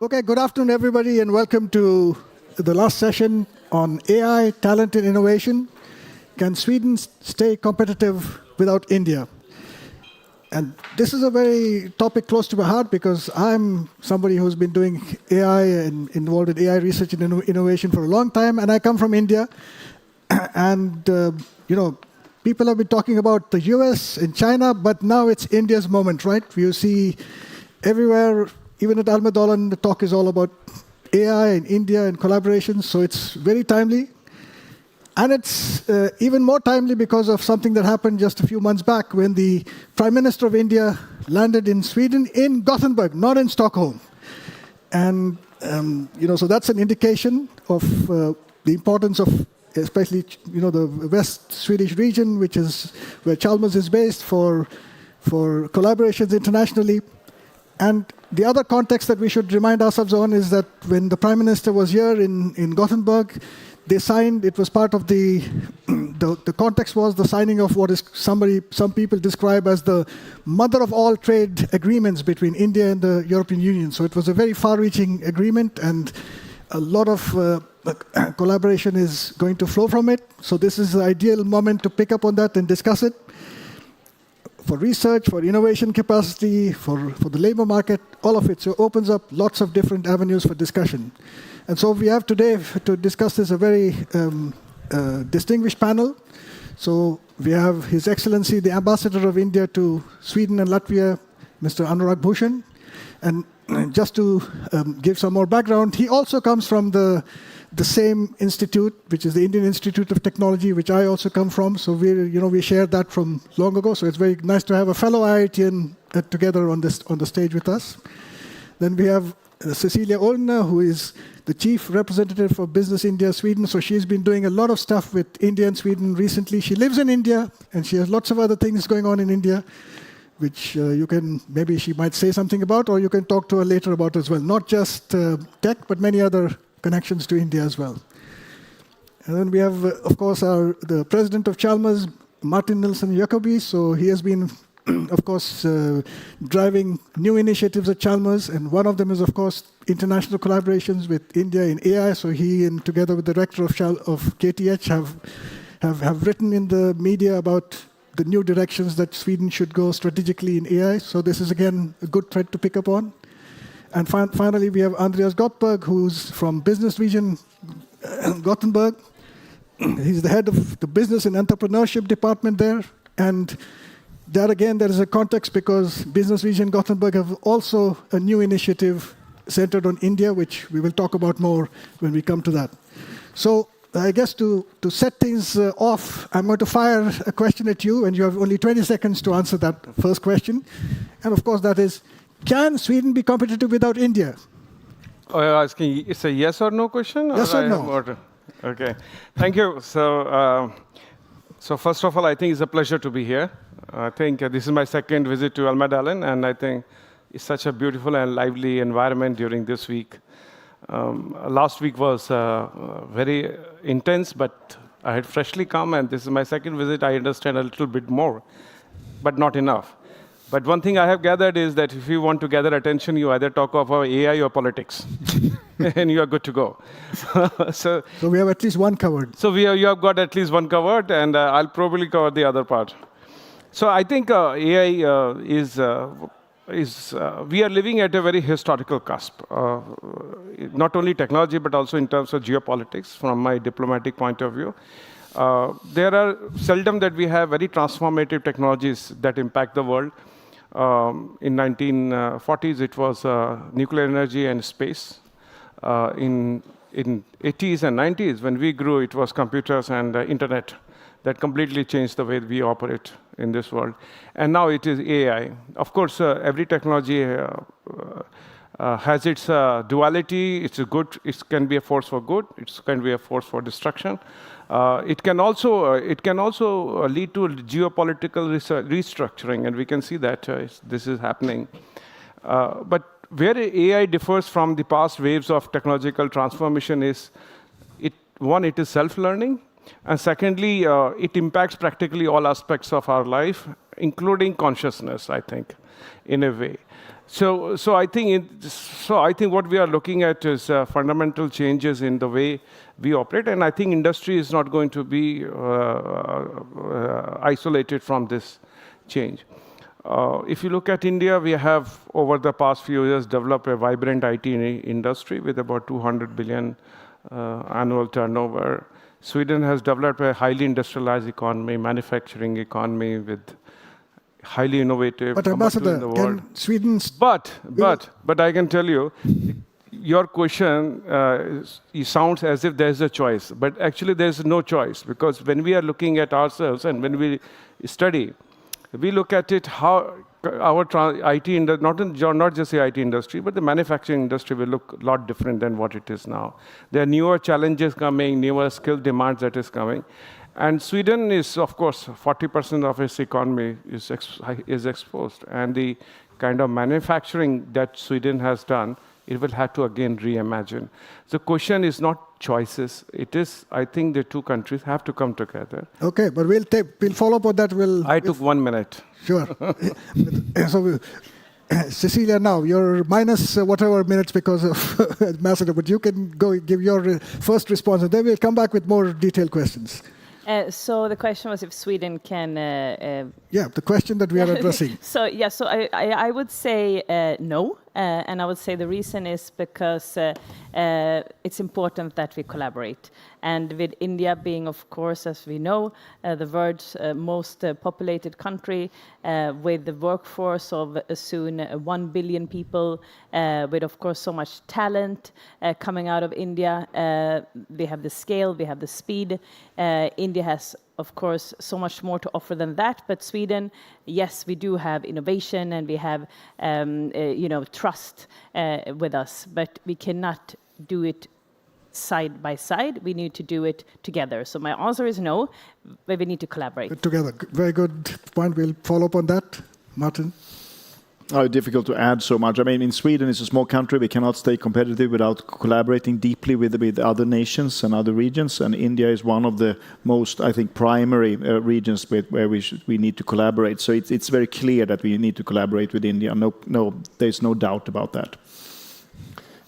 Okay, good afternoon, everybody, and welcome to the last session on AI, talent, and innovation. Can Sweden stay competitive without India? And this is a very topic close to my heart because I'm somebody who's been doing AI and involved in AI research and innovation for a long time, and I come from India. And, people have been talking about the US and China, but now it's India's moment, right? You see everywhere, even at Almedolan, the talk is all about AI and India and collaboration, so it's very timely. And it's even more timely because of something that happened just a few months back when the Prime Minister of India landed in Sweden, in Gothenburg, not in Stockholm. And, so that's an indication of the importance of especially, the West Swedish region, which is where Chalmers is based for collaborations internationally. And the other context that we should remind ourselves on is that when the Prime Minister was here in Gothenburg, they signed, it was part of the context was the signing of what is some people describe as the mother of all trade agreements between India and the European Union. So it was a very far-reaching agreement, and a lot of collaboration is going to flow from it. So this is the ideal moment to pick up on that and discuss it. For research, for innovation capacity, for the labor market, all of it. So it opens up lots of different avenues for discussion. And so we have today to discuss this a very distinguished panel. So we have His Excellency, the Ambassador of India to Sweden and Latvia, Mr. Anurag Bhushan. And just to give some more background, he also comes from the same institute, which is the Indian Institute of Technology, which I also come from. So we shared that from long ago. So it's very nice to have a fellow IITian together on the stage with us. Then we have Cecilia Olna, who is the Chief Representative for Business India Sweden. So she's been doing a lot of stuff with India and Sweden recently. She lives in India, and she has lots of other things going on in India, which maybe she might say something about, or you can talk to her later about as well. Not just tech, but many other connections to India as well. And then we have, of course, the president of Chalmers, Martin Nilsson Jacobi. So he has been, of course, driving new initiatives at Chalmers, and one of them is, of course, international collaborations with India in AI. So he, and together with the director of KTH, have written in the media about the new directions that Sweden should go strategically in AI. So this is, again, a good thread to pick up on. And finally, we have Andreas Gottberg, who's from Business Region Gothenburg. He's the head of the Business and Entrepreneurship department there. And there again, there is a context because Business Region Gothenburg have also a new initiative centered on India, which we will talk about more when we come to that. So I guess to set things off, I'm going to fire a question at you, and you have only 20 seconds to answer that first question. And of course, that is, can Sweden be competitive without India? Oh, you're asking, it's a yes or no question? Yes or no? Okay, thank you. So first of all, I think it's a pleasure to be here. I think this is my second visit to Almedalen, and I think it's such a beautiful and lively environment during this week. Last week was very intense, but I had freshly come, and this is my second visit. I understand a little bit more, but not enough. But one thing I have gathered is that if you want to gather attention, you either talk about AI or politics, and you are good to go. So we have at least one covered. So you have got at least one covered, and I'll probably cover the other part. So I think AI we are living at a very historical cusp, not only technology, but also in terms of geopolitics, from my diplomatic point of view. There are seldom that we have very transformative technologies that impact the world. In 1940s, it was nuclear energy and space. In 80s and 90s, when we grew, it was computers and internet that completely changed the way we operate in this world. And now it is AI. Of course, every technology has its duality. It's good. It can be a force for good. It can be a force for destruction. It can also lead to geopolitical restructuring, and we can see that this is happening. But where AI differs from the past waves of technological transformation is, it is self-learning. And secondly, it impacts practically all aspects of our life, including consciousness, I think, in a way. So I think what we are looking at is fundamental changes in the way we operate, and I think industry is not going to be isolated from this change. If you look at India, we have, over the past few years, developed a vibrant IT industry with about 200 billion annual turnover. Sweden has developed a highly industrialized economy, manufacturing economy with highly innovative. But Ambassador, can Sweden's... But I can tell you, your question it sounds as if there's a choice, but actually there's no choice, because when we are looking at ourselves and when we study, we look at it how our IT not just the IT industry, but the manufacturing industry will look a lot different than what it is now. There are newer challenges coming, newer skill demands that is coming. And Sweden is, of course, 40% of its economy is exposed. And the kind of manufacturing that Sweden has done, it will have to again reimagine. The question is not choices. It is, I think the two countries have to come together. Okay, but we'll follow up on that. I took 1 minute. Sure. So, Cecilia, now you're minus whatever minutes because of Ambassador, but you can go give your first response, and then we'll come back with more detailed questions. So the question was if Sweden can... yeah, the question that we are addressing. So I would say no. And I would say the reason is because it's important that we collaborate. And with India being, of course, as we know, the world's most populated country, with the workforce of soon 1 billion people, with, of course, so much talent coming out of India. We have the scale, we have the speed. India has, of course, so much more to offer than that. But Sweden, yes, we do have innovation and we have, trust with us. But we cannot do it side by side. We need to do it together. So my answer is no, but we need to collaborate. Together. Very good point. We'll follow up on that. Martin? Difficult to add so much. I mean, in Sweden, it's a small country. We cannot stay competitive without collaborating deeply with other nations and other regions. And India is one of the most, I think, primary regions where we need to collaborate. So it's very clear that we need to collaborate with India. No, there's no doubt about that.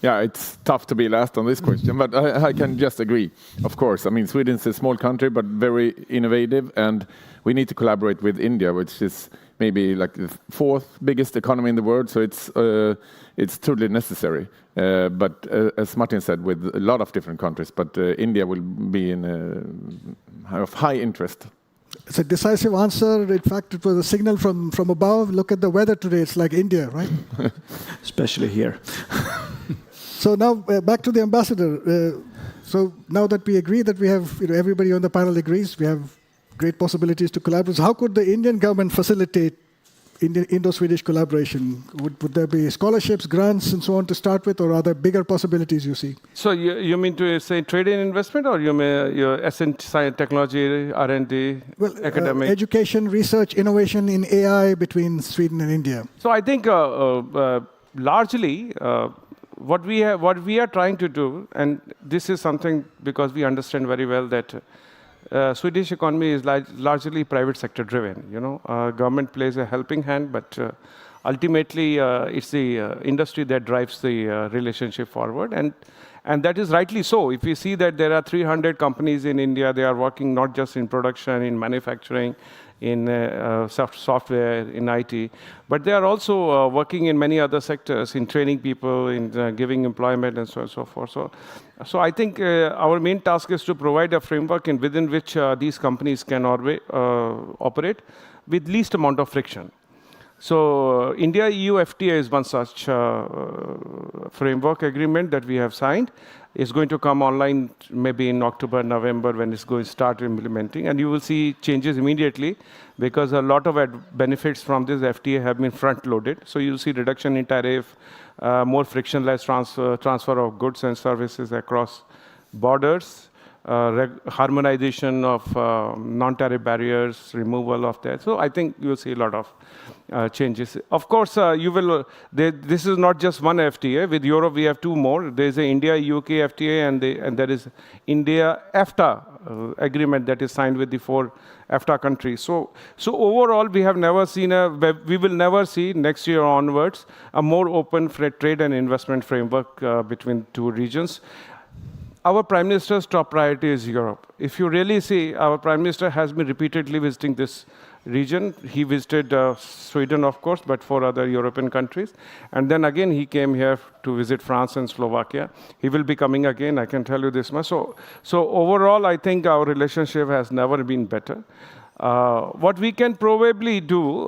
Yeah, it's tough to be last on this question, but I can just agree. Of course, I mean, Sweden's a small country, but very innovative, and we need to collaborate with India, which is maybe like the fourth biggest economy in the world. So it's totally necessary. But as Martin said, with a lot of different countries, but India will be of high interest. It's a decisive answer. In fact, it was a signal from above. Look at the weather today. It's like India, right? Especially here. So now back to the ambassador. So now that we agree that we have, everybody on the panel agrees, we have great possibilities to collaborate. So how could the Indian government facilitate Indo-Swedish collaboration? Would there be scholarships, grants, and so on to start with, or are there bigger possibilities you see? So you mean to say trade and investment, or you mean your science, technology, R&D, academic? Education, research, innovation in AI between Sweden and India. So I think largely what we are trying to do, and this is something because we understand very well that Swedish economy is largely private sector driven. Government plays a helping hand, but ultimately it's the industry that drives the relationship forward, and that is rightly so. If we see that there are 300 companies in India, they are working not just in production, in manufacturing, in software, in IT, but they are also working in many other sectors, in training people, in giving employment, and so on and so forth. So I think our main task is to provide a framework within which these companies can operate with least amount of friction. So India-EU FTA is one such framework agreement that we have signed. It's going to come online maybe in October, November, when it's going to start implementing. And you will see changes immediately because a lot of benefits from this FTA have been front-loaded. So you'll see reduction in tariff, more frictionless transfer of goods and services across borders, harmonization of non-tariff barriers, removal of that. So I think you'll see a lot of changes. Of course, you will. This is not just one FTA. With Europe, we have 2 more. There is an India-UK FTA, and there is India-EFTA agreement that is signed with the 4 EFTA countries. So overall, we will never see next year onwards a more open trade and investment framework between 2 regions. Our Prime Minister's top priority is Europe. If you really see, our Prime Minister has been repeatedly visiting this region. He visited Sweden, of course, but 4 other European countries. And then again, he came here to visit France and Slovakia. He will be coming again, I can tell you this much. So overall, I think our relationship has never been better. What we can probably do,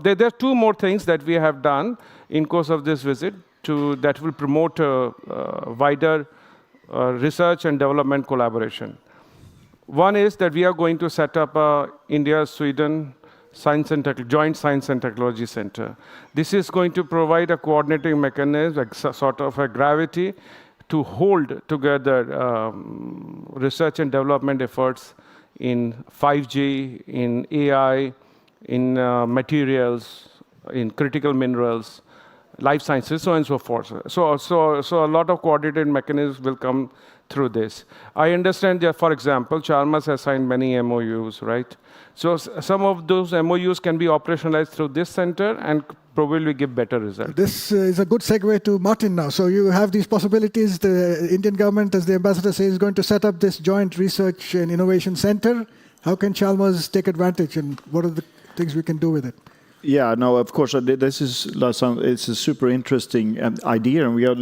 there are 2 more things that we have done in course of this visit that will promote wider research and development collaboration. One is that we are going to set up a India-Sweden joint science and technology center. This is going to provide a coordinating mechanism, sort of a gravity, to hold together research and development efforts in 5G, in AI, in materials, in critical minerals, life sciences, so on and so forth. So a lot of coordinated mechanisms will come through this. I understand that, for example, Chalmers has signed many MOUs, right? So some of those MOUs can be operationalized through this center and probably give better results. This is a good segue to Martin now. So you have these possibilities. The Indian government, as the ambassador says, is going to set up this joint research and innovation center. How can Chalmers take advantage, and what are the things we can do with it? Yeah, no, of course, this is it's a super interesting idea, and we are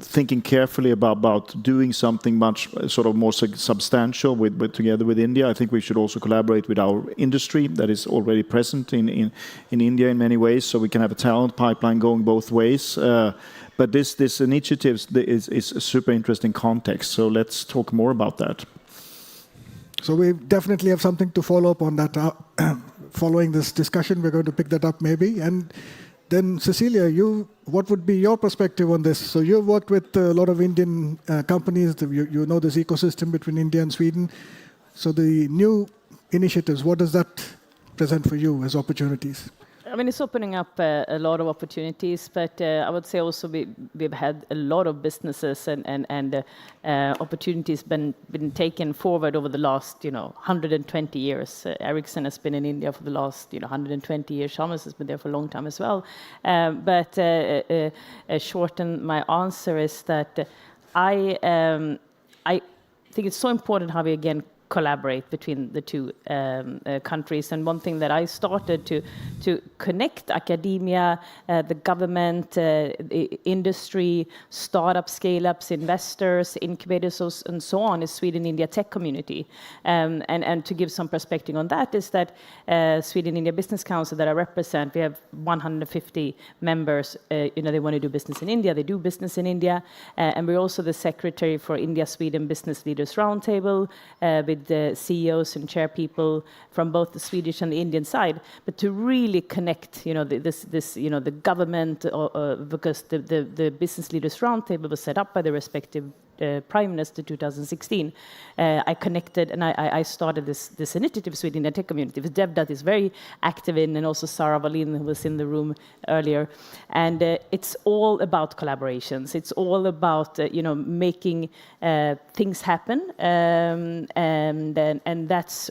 thinking carefully about doing something much more substantial together with India. I think we should also collaborate with our industry that is already present in India in many ways, so we can have a talent pipeline going both ways. But this initiative is a super interesting context, so let's talk more about that. So we definitely have something to follow up on that. Following this discussion, we're going to pick that up maybe. And then, Cecilia, what would be your perspective on this? So you've worked with a lot of Indian companies. You know this ecosystem between India and Sweden. So the new initiatives, what does that present for you as opportunities? I mean, it's opening up a lot of opportunities, but I would say also we've had a lot of businesses and opportunities been taken forward over the last 120 years. Ericsson has been in India for the last 120 years. Chalmers has been there for a long time as well. But shorten my answer is that I think it's so important how we again collaborate between the 2 countries. And one thing that I started to connect academia, the government, the industry, startup, scale-ups, investors, incubators, and so on, is Sweden-India tech community. And to give some perspective on that is that Sweden-India Business Council that I represent, we have 150 members. They want to do business in India. They do business in India. And we're also the secretary for India-Sweden Business Leaders Roundtable with the CEOs and chairpeople from both the Swedish and the Indian side, but to really connect, the government, because the Business Leaders Roundtable was set up by the respective Prime Minister 2016. I connected and I started this initiative, Sweden Tech Community, with Devdat is very active in, and also Sarah Wallin, who was in the room earlier. And it's all about collaborations. It's all about making things happen, and that's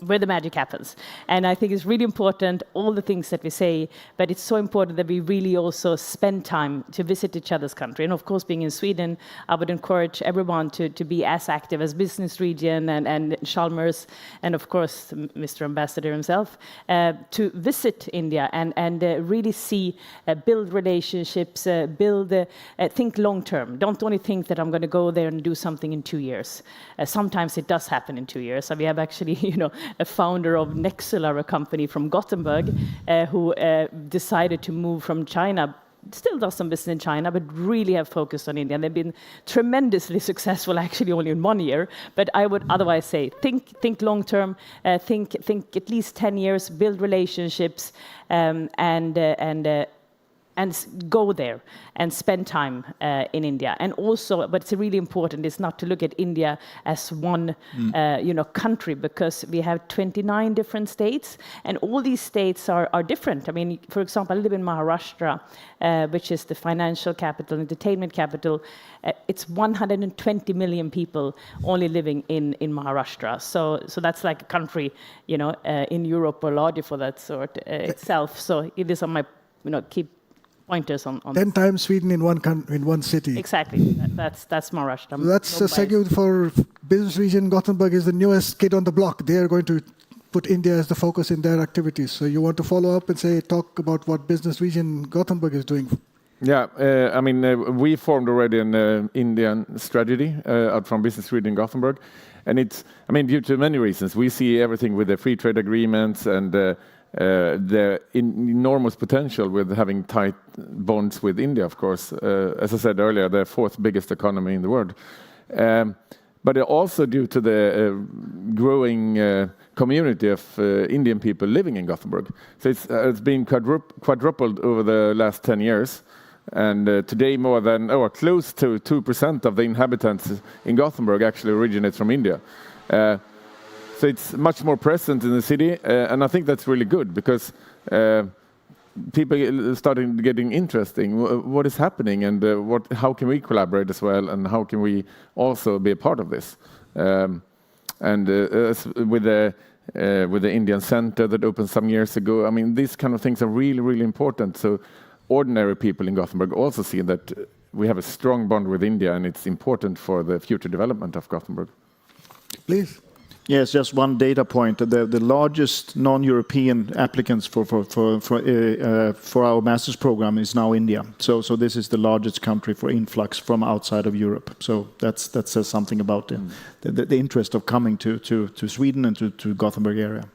where the magic happens. And I think it's really important, all the things that we say, but it's so important that we really also spend time to visit each other's country. And of course, being in Sweden, I would encourage everyone to be as active as Business Region and Chalmers, and of course, Mr. Ambassador himself, to visit India and really see, build relationships, think long term. Don't only think that I'm going to go there and do something in 2 years. Sometimes it does happen in 2 years. So we have actually, a founder of Nexular, a company from Gothenburg, who decided to move from China, still does some business in China, but really have focused on India. And they've been tremendously successful, actually only in 1 year. But I would otherwise say, think long term, think at least 10 years, build relationships, and and go there and spend time in India. And also, but it's really important, is not to look at India as one country, because we have 29 different states, and all these states are different. I mean, for example, I live in Maharashtra, which is the financial capital, entertainment capital. It's 120 million people only living in Maharashtra. So that's like a country, in Europe or larger for that sort itself. So these are my, key pointers on 10 times Sweden in one city. Exactly. That's Maharashtra. So that's a segue for business region. Gothenburg is the newest kid on the block. They are going to put India as the focus in their activities. So you want to follow up and talk about what business region Gothenburg is doing? Yeah, we formed already an Indian strategy out from Business Region Gothenburg, and it's, due to many reasons. We see everything with the free trade agreements and the enormous potential with having tight bonds with India, of course. As I said earlier, the fourth biggest economy in the world. But also due to the growing community of Indian people living in Gothenburg. So it's been quadrupled over the last 10 years. And today more than, close to 2% of the inhabitants in Gothenburg actually originate from India. So it's much more present in the city, and I think that's really good, because people starting getting interesting. What is happening, and how can we collaborate as well, and how can we also be a part of this? With the Indian Center that opened some years ago, these kind of things are really, really important. So ordinary people in Gothenburg also see that we have a strong bond with India, and it's important for the future development of Gothenburg. Please. Yes, just one data point. The largest non-European applicants for our master's program is now India. So this is the largest country for influx from outside of Europe. So that says something about the interest of coming to Sweden and to Gothenburg area.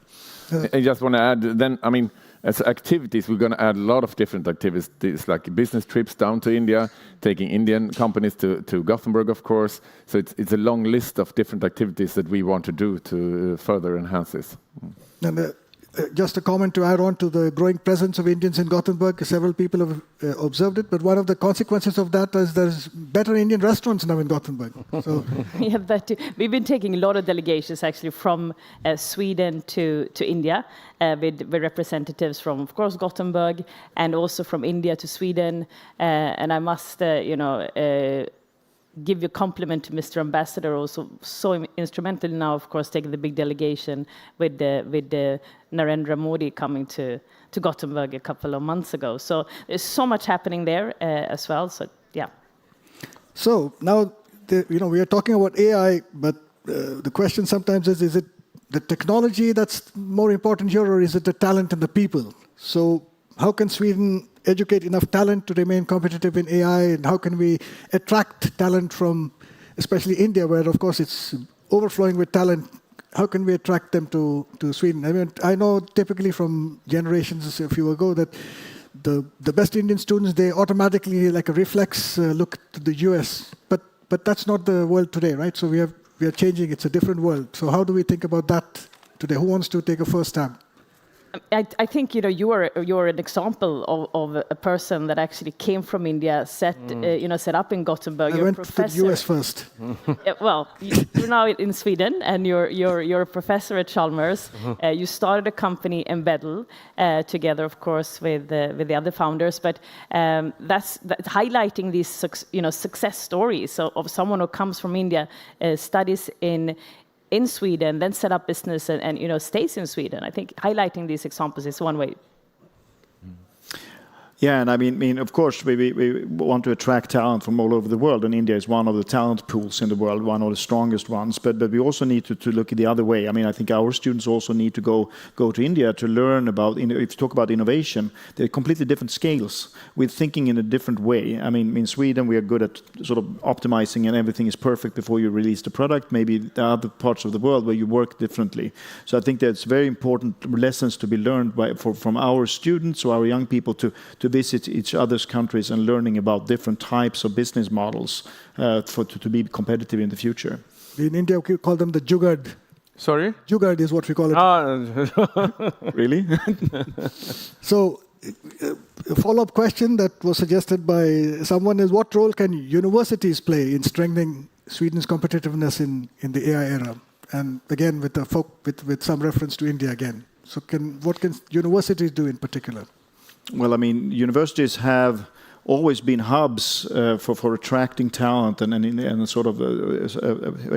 I just want to add, then, as activities, we're going to add a lot of different activities, like business trips down to India, taking Indian companies to Gothenburg, of course. So it's a long list of different activities that we want to do to further enhance this. And just a comment to add on to the growing presence of Indians in Gothenburg. Several people have observed it, but one of the consequences of that is there's better Indian restaurants now in Gothenburg. So yeah, that too. We've been taking a lot of delegations actually from Sweden to India with representatives from, of course, Gothenburg, and also from India to Sweden. And I must, give you a compliment to Mr. Ambassador, also so instrumental now, of course, taking the big delegation with the Narendra Modi coming to Gothenburg a couple of months ago. So there's so much happening there as well. So yeah. So now we are talking about AI, but the question sometimes is it the technology that's more important here, or is it the talent and the people? So how can Sweden educate enough talent to remain competitive in AI, and how can we attract talent from, especially India, where of course it's overflowing with talent? How can we attract them to Sweden? I know typically from generations a few ago that the best Indian students, they automatically, like a reflex, look to the US. But that's not the world today, right? So we are changing. It's a different world. So how do we think about that today? Who wants to take a first stab? I think you're an example of a person that actually came from India, set up in Gothenburg. I went to the US first. Well, you're now in Sweden, and you're a professor at Chalmers. You started a company in Bedell together, of course, with the other founders. But that's highlighting these success stories of someone who comes from India, studies in Sweden, then set up business and stays in Sweden. I think highlighting these examples is one way. Yeah, and I mean, of course, we want to attract talent from all over the world, and India is one of the talent pools in the world, one of the strongest ones. But we also need to look at the other way. I think our students also need to go to India to learn about. If you talk about innovation, they're completely different scales. We're thinking in a different way. In Sweden, we are good at sort of optimizing, and everything is perfect before you release the product. Maybe there are other parts of the world where you work differently. So I think that's very important lessons to be learned from our students or our young people to visit each other's countries and learning about different types of business models to be competitive in the future. In India, we call them the Jugaad. Sorry? Jugaad is what we call it. Really? So a follow-up question that was suggested by someone is, what role can universities play in strengthening Sweden's competitiveness in the AI era? And again, with some reference to India again. So what can universities do in particular? Well, I mean, universities have always been hubs for attracting talent and sort of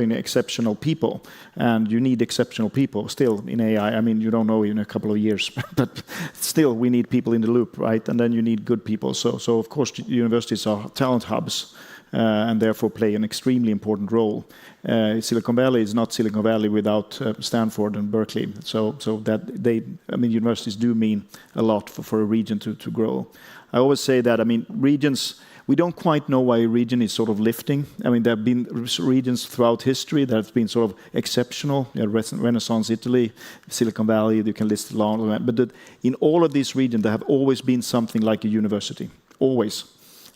exceptional people. And you need exceptional people still in AI. I mean, you don't know in a couple of years, but still we need people in the loop, right? And then you need good people. So of course, universities are talent hubs and therefore play an extremely important role. Silicon Valley is not Silicon Valley without Stanford and Berkeley. So that universities do mean a lot for a region to grow. I always say that, I mean, regions, we don't quite know why a region is sort of lifting. I mean, there have been regions throughout history that have been sort of exceptional. Renaissance Italy, Silicon Valley, you can list a lot. But in all of these regions, there have always been something like a university. Always.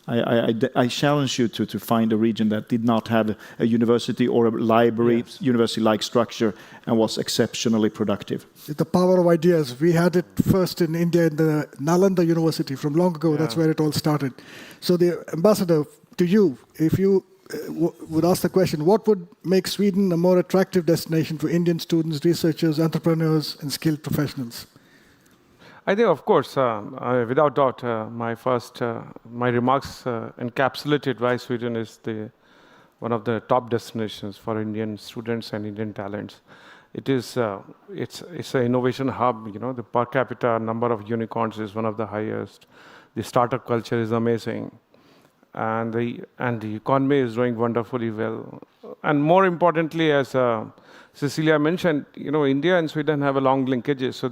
I challenge you to find a region that did not have a university or a library, university-like structure, and was exceptionally productive. The power of ideas. We had it first in India in the Nalanda University from long ago. Yeah. That's where it all started. So the ambassador, to you, if you would ask the question, what would make Sweden a more attractive destination for Indian students, researchers, entrepreneurs, and skilled professionals? I think, of course, without doubt, my remarks encapsulated why Sweden is one of the top destinations for Indian students and Indian talents. It's an innovation hub. You know, the per capita number of unicorns is one of the highest. The startup culture is amazing, and the economy is doing wonderfully well. And more importantly, as Cecilia mentioned, you know, India and Sweden have a long linkages. So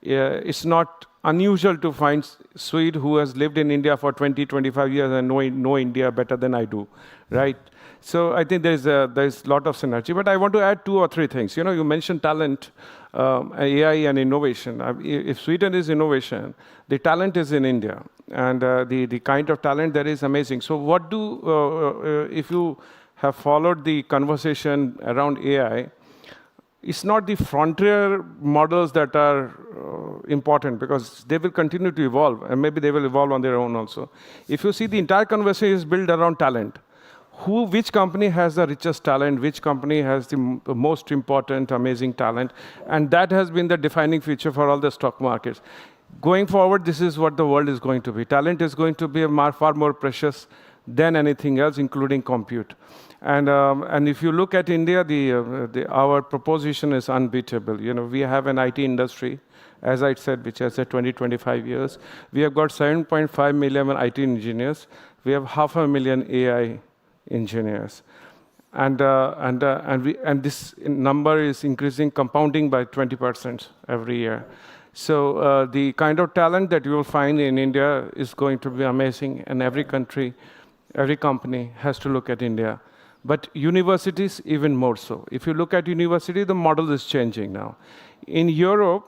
it's not unusual to find Swede who has lived in India for 20, 25 years and know India better than I do, right? So I think there's a lot of synergy. But I want to add 2 or 3 things. You know, you mentioned talent, AI and innovation. If Sweden is innovation, the talent is in India. And the kind of talent there is amazing. So if you have followed the conversation around AI, it's not the frontier models that are important, because they will continue to evolve, and maybe they will evolve on their own also. If you see, the entire conversation is built around talent. Which company has the richest talent, which company has the most important, amazing talent, and that has been the defining feature for all the stock markets. Going forward, this is what the world is going to be. Talent is going to be far more precious than anything else, including compute. And if you look at India, our proposition is unbeatable. You know, we have an IT industry, as I said, which has 20-25 years. We have got 7.5 million IT engineers. We have 500,000 AI engineers, and this number is increasing, compounding by 20% every year. So the kind of talent that you will find in India is going to be amazing, and every country, every company has to look at India. But universities, even more so. If you look at university, the model is changing now. In Europe,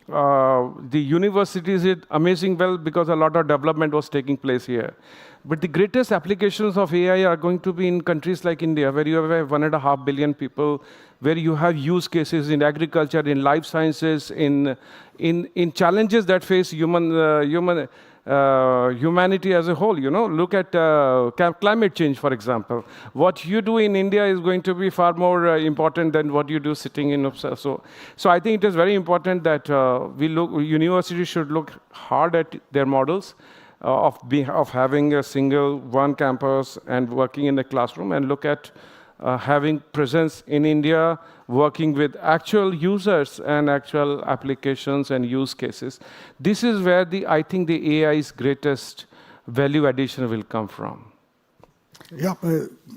the universities did amazing well because a lot of development was taking place here. But the greatest applications of AI are going to be in countries like India, where you have 1.5 billion people, where you have use cases in agriculture, in life sciences, in challenges that face humanity as a whole. You know, look at climate change, for example. What you do in India is going to be far more important than what you do sitting in Uppsala. So I think it is very important that universities should look hard at their models of having a single one campus and working in the classroom, and look at having presence in India, working with actual users and actual applications and use cases. This is where I think the AI's greatest value addition will come from. Yeah,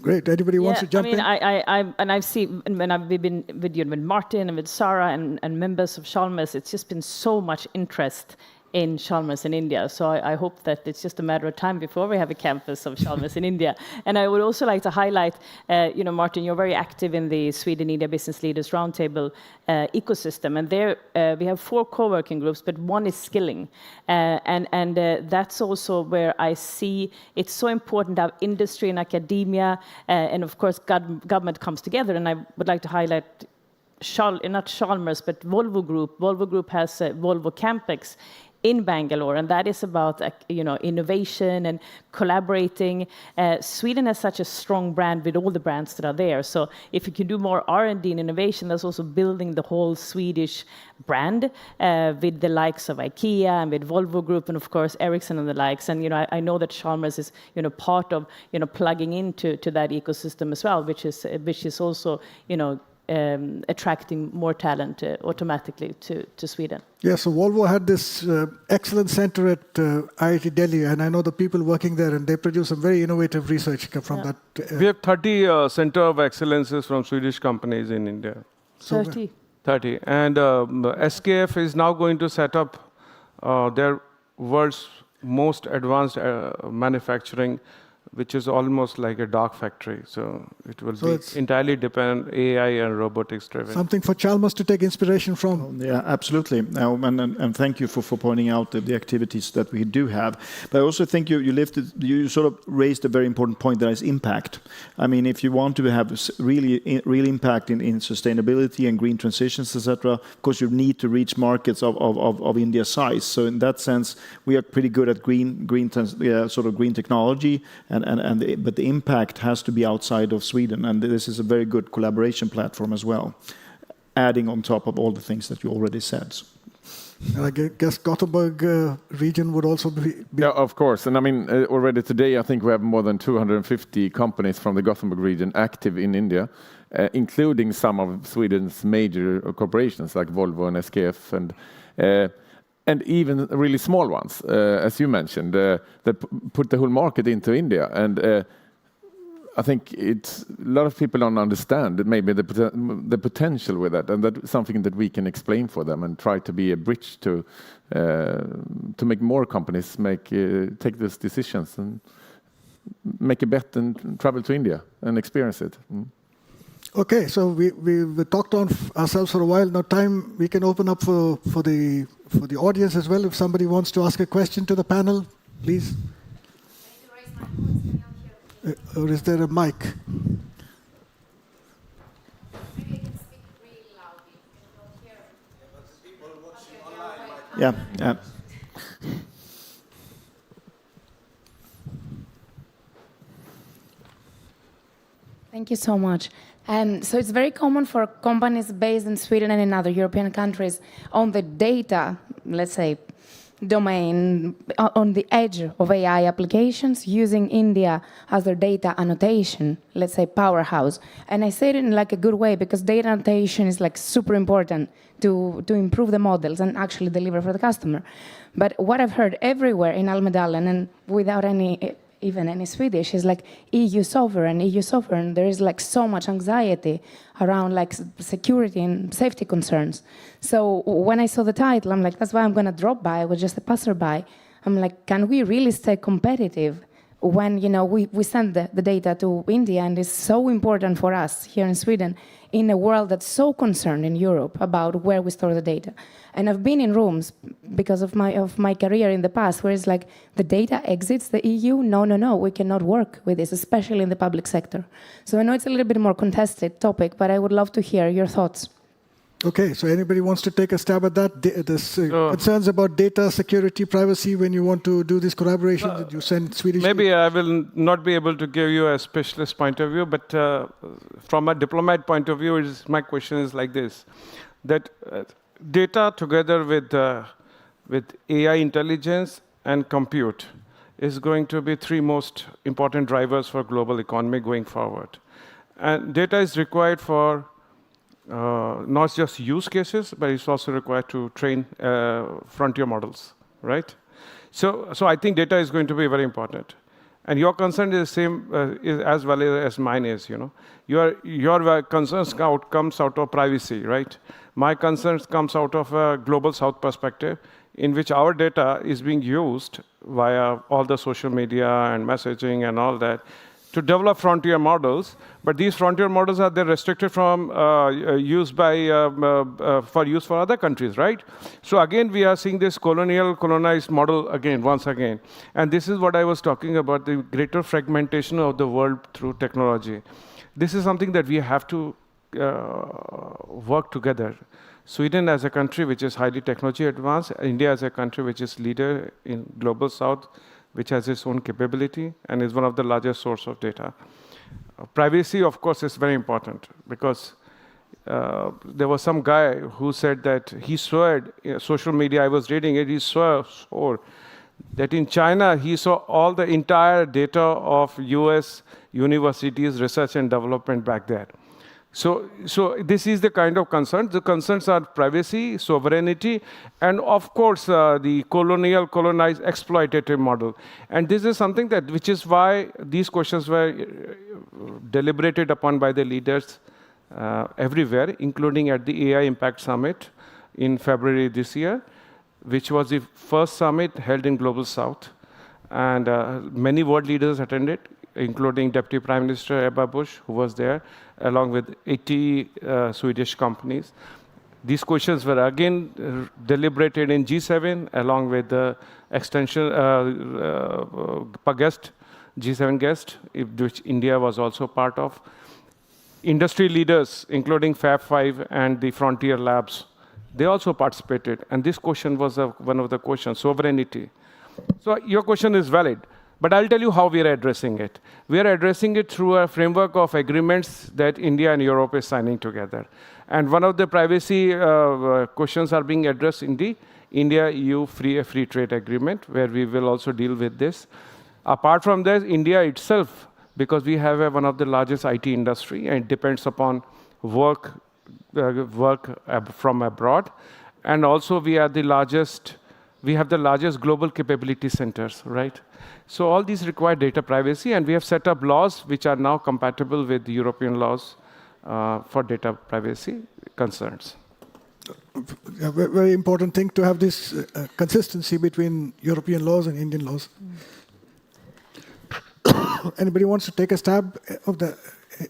great. Anybody wants to jump in? I've seen, when I've been with Martin and with Sarah and members of Chalmers, it's just been so much interest in Chalmers in India. So I hope that it's just a matter of time before we have a campus of Chalmers in India. And I would also like to highlight, Martin, you're very active in the Sweden-India Business Leaders Roundtable ecosystem. And there we have 4 co-working groups, but one is skilling. And that's also where I see it's so important to have industry and academia, and of course government comes together. And I would like to highlight not Chalmers, but Volvo Group. Volvo Group has Volvo Campus in Bangalore, and that is about innovation and collaborating. Sweden has such a strong brand with all the brands that are there. So if you can do more R&D and innovation, that's also building the whole Swedish brand with the likes of IKEA and with Volvo Group and of course Ericsson and the likes. And I know that Chalmers is part of plugging into that ecosystem as well, which is also attracting more talent automatically to Sweden. Yeah, so Volvo had this excellent center at IIT Delhi, and I know the people working there, and they produce some very innovative research from that. We have 30 center of excellences from Swedish companies in India. 30. 30. And SKF is now going to set up their world's most advanced manufacturing, which is almost like a dark factory. So it will be entirely dependent AI and robotics driven. Something for Chalmers to take inspiration from. Yeah, absolutely. And thank you for pointing out the activities that we do have. But I also think you sort of raised a very important point, that is impact. I mean, if you want to have real impact in sustainability and green transitions, etc., of course you need to reach markets of India's size. So in that sense, we are pretty good at green technology. But the impact has to be outside of Sweden, and this is a very good collaboration platform as well, adding on top of all the things that you already said. And I guess Gothenburg region would also be... Yeah, of course. And I mean, already today, I think we have more than 250 companies from the Gothenburg region active in India, including some of Sweden's major corporations like Volvo and SKF and even really small ones, as you mentioned, that put the whole market into India. And I think a lot of people don't understand maybe the potential with that, and that's something that we can explain for them and try to be a bridge to make more companies take these decisions and make a bet and travel to India and experience it. Okay, so we've talked on ourselves for a while. Now we can open up for the audience as well. If somebody wants to ask a question to the panel, please. Or is there a mic? Maybe I can speak really loudly. Yeah. Thank you so much. So it's very common for companies based in Sweden and in other European countries on the data, let's say, domain, on the edge of AI applications, using India as their data annotation, let's say powerhouse. And I say it in like a good way, because data annotation is like super important to improve the models and actually deliver for the customer. But what I've heard everywhere in Almedalen, and without even any Swedish, is like EU sovereign. There is like so much anxiety around like security and safety concerns. So when I saw the title, I'm like, that's why I'm going to drop by. I was just a passerby. I'm like, can we really stay competitive when we send the data to India, and it's so important for us here in Sweden, in a world that's so concerned in Europe about where we store the data. And I've been in rooms because of my career in the past where it's like the data exits the EU. No, we cannot work with this, especially in the public sector. So I know it's a little bit more contested topic, but I would love to hear your thoughts. Okay, so anybody wants to take a stab at that? Concerns about data security, privacy, when you want to do this collaboration, that you send Swedish... Maybe I will not be able to give you a specialist point of view, but from a diplomat point of view, my question is like this, that data together with AI intelligence and compute is going to be three most important drivers for global economy going forward. And data is required for not just use cases, but it's also required to train frontier models, right? So I think data is going to be very important. And your concern is the same as well as mine is, Your concerns comes out of privacy, right? My concerns comes out of a global south perspective, in which our data is being used via all the social media and messaging and all that to develop frontier models, but these frontier models are restricted from use for use for other countries, right? So again, we are seeing this colonized model once again. And this is what I was talking about, the greater fragmentation of the world through technology. This is something that we have to work together. Sweden as a country which is highly technology advanced, India as a country which is leader in global south, which has its own capability and is one of the largest source of data. Privacy, of course, is very important because there was some guy who said that he swore, social media, I was reading it, he swore that in China, he saw all the entire data of US universities, research and development back there. So this is the kind of concerns. The concerns are privacy, sovereignty, and of course, the colonized, exploitative model. And this is something which is why these questions were deliberated upon by the leaders everywhere, including at the AI Impact Summit in February this year, which was the first summit held in Global South. And many world leaders attended, including Deputy Prime Minister Ebba Busch, who was there, along with 80 Swedish companies. These questions were again deliberated in G7, along with the extension G7 guest, which India was also part of. Industry leaders, including Fab 5 and the Frontier Labs, they also participated. And this question was one of the questions, sovereignty. So your question is valid. But I'll tell you how we are addressing it. We are addressing it through a framework of agreements that India and Europe is signing together. And one of the privacy questions are being addressed in the India-EU free trade agreement, where we will also deal with this. Apart from that, India itself, because we have one of the largest IT industry, and it depends upon work from abroad. And also we have the largest global capability centers, right? So all these require data privacy, and we have set up laws which are now compatible with the European laws for data privacy concerns. A very important thing to have this consistency between European laws and Indian laws. Anybody wants to take a stab of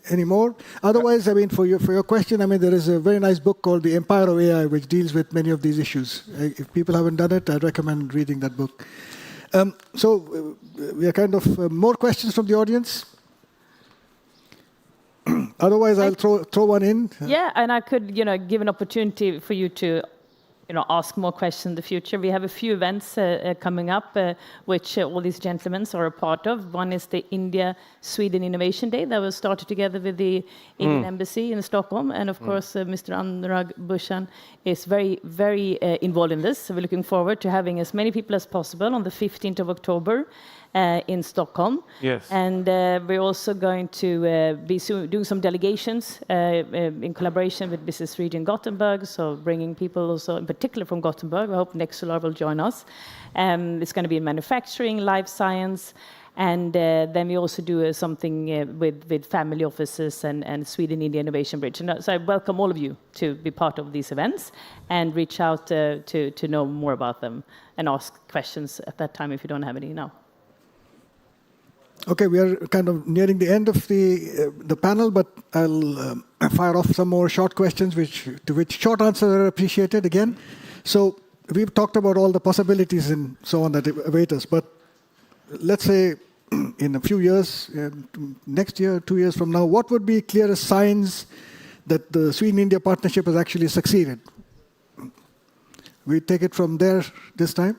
any more? Otherwise, I mean, for your question, I mean, there is a very nice book called The Empire of AI, which deals with many of these issues. If people haven't done it, I'd recommend reading that book. So we are kind of more questions from the audience. Otherwise, I'll throw one in. Yeah, and I could, give an opportunity for you to, ask more questions in the future. We have a few events coming up, which all these gentlemen are a part of. One is the India-Sweden Innovation Day that was started together with the Indian Embassy in Stockholm. And of course, Mr. Anurag Bhushan is very, very involved in this. So we're looking forward to having as many people as possible on the 15th of October. In Stockholm. Yes. And we're also going to be doing some delegations in collaboration with Business Region Gothenburg, so bringing people also, in particular from Gothenburg. I hope Nexolar will join us. It's going to be in manufacturing, life science, and then we also do something with family offices and Sweden-India Innovation Bridge. And so I welcome all of you to be part of these events and reach out to know more about them and ask questions at that time if you don't have any now. Okay, we are kind of nearing the end of the panel, but I'll fire off some more short questions, to which short answers are appreciated again. So we've talked about all the possibilities and so on that await us, but let's say in a few years, next year, 2 years from now, what would be clearest signs that the Sweden-India partnership has actually succeeded? We take it from there this time?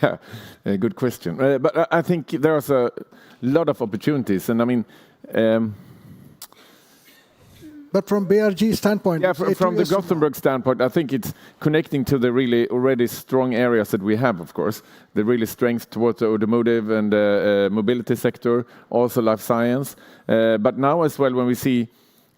Yeah, a good question. But I think there's a lot of opportunities, and I mean. But from BRG standpoint, yeah, from the Gothenburg standpoint, I think it's connecting to the really already strong areas that we have. Of course, the really strength towards the automotive and mobility sector, also life science. But now as well, when we see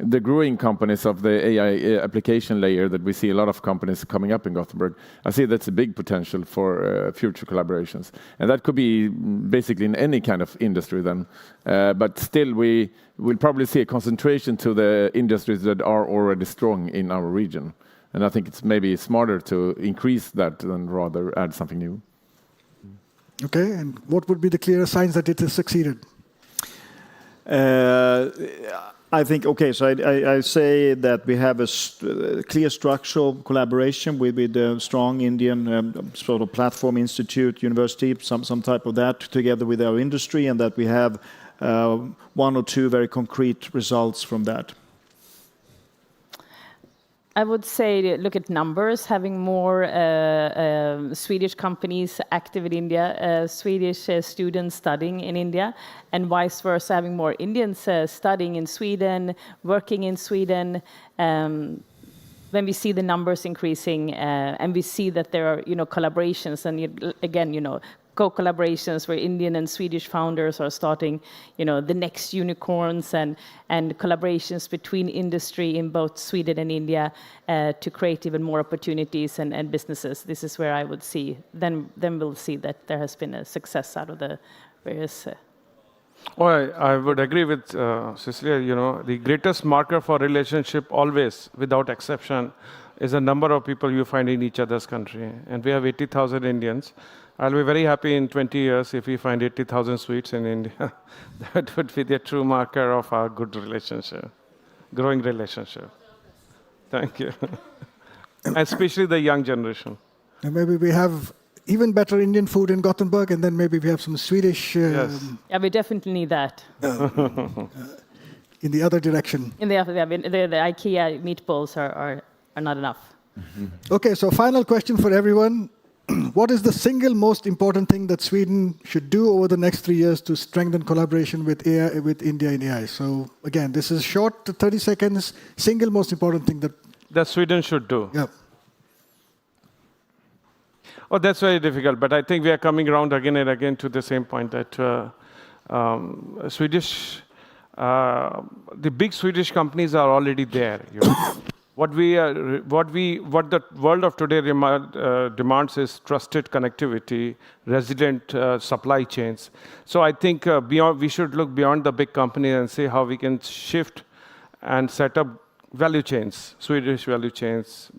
the growing companies of the AI application layer that we see a lot of companies coming up in Gothenburg, I see that's a big potential for future collaborations. And that could be basically in any kind of industry then. But still, we will probably see a concentration to the industries that are already strong in our region. And I think it's maybe smarter to increase that than rather add something new. Okay, and what would be the clearer signs that it has succeeded? I think, okay, so I say that we have a clear structural collaboration with a strong Indian sort of platform institute, university, some type of that, together with our industry, and that we have one or two very concrete results from that? I would say look at numbers, having more Swedish companies active in India, Swedish students studying in India, and vice versa, having more Indians studying in Sweden, working in Sweden. When we see the numbers increasing, and we see that there are, collaborations, and again, co-collaborations where Indian and Swedish founders are starting, the next unicorns, and collaborations between industry in both Sweden and India to create even more opportunities and businesses. This is where I would see, then we'll see that there has been a success out of the various. Well, I would agree with Cecilia. The greatest marker for relationship always, without exception, is the number of people you find in each other's country. And we have 80,000 Indians. I'll be very happy in 20 years if we find 80,000 Swedes in India. That would be the true marker of our good relationship, growing relationship. Thank you. Especially the young generation. And maybe we have even better Indian food in Gothenburg, and then maybe we have some Swedish. Yes. Yeah, we definitely need that. In the other direction. In the IKEA meatballs are not enough. Okay, so final question for everyone. What is the single most important thing that Sweden should do over the next 3 years to strengthen collaboration with AI, with India in AI? So again, this is short, 30 seconds. Single most important thing that Sweden should do. Yeah. Oh, that's very difficult. But I think we are coming around again and again to the same point that the big Swedish companies are already there. What the world of today demands is trusted connectivity, resilient supply chains. So I think we should look beyond the big company and see how we can shift and set up value chains, Swedish value chains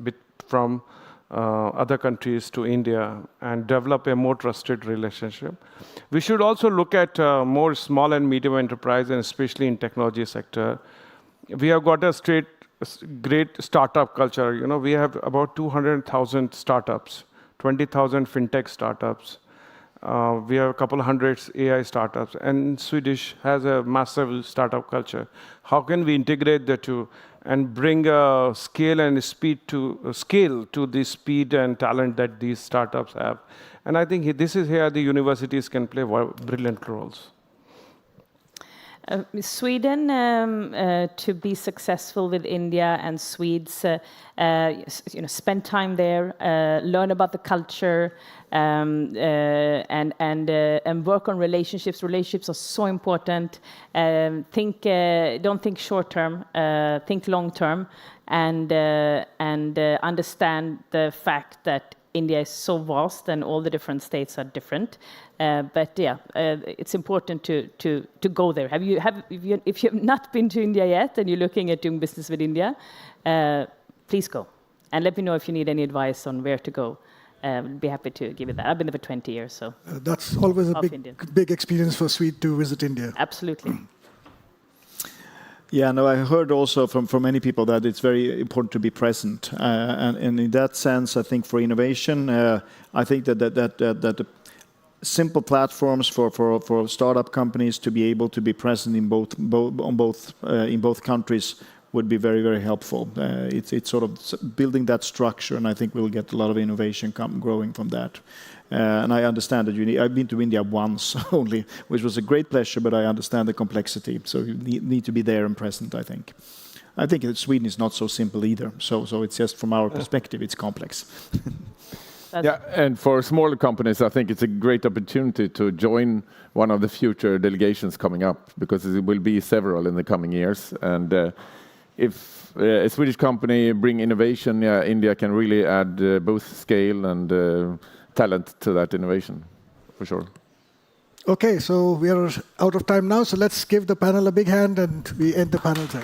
from other countries to India, and develop a more trusted relationship. We should also look at more small and medium enterprise, and especially in technology sector. We have got a great startup culture. We have about 200,000 startups, 20,000 fintech startups. We have a couple of hundreds AI startups, and Swedish has a massive startup culture. How can we integrate the two and bring scale to the speed and talent that these startups have? And I think this is here the universities can play brilliant roles. Sweden, to be successful with India and Swedes, spend time there, learn about the culture, and work on relationships. Relationships are so important. Don't think short term, think long term, and understand the fact that India is so vast and all the different states are different. It's important to go there. If you have not been to India yet and you're looking at doing business with India, please go. And let me know if you need any advice on where to go. I'd be happy to give you that. I've been there for 20 years, so. That's always a big experience for Sweden to visit India. Absolutely. Yeah, no, I heard also from many people that it's very important to be present, and in that sense, I think for innovation, I think that simple platforms for startup companies to be able to be present in both countries would be very, very helpful. It's sort of building that structure, and I think we'll get a lot of innovation growing from that. And I understand that I've been to India once only, which was a great pleasure, but I understand the complexity. So you need to be there and present, I think. I think that Sweden is not so simple either. So it's just from our perspective, it's complex. Yeah, and for smaller companies, I think it's a great opportunity to join one of the future delegations coming up, because there will be several in the coming years. And if a Swedish company bring innovation, India can really add both scale and talent to that innovation, for sure. Okay, so we are out of time now, so let's give the panel a big hand and we end the panel there.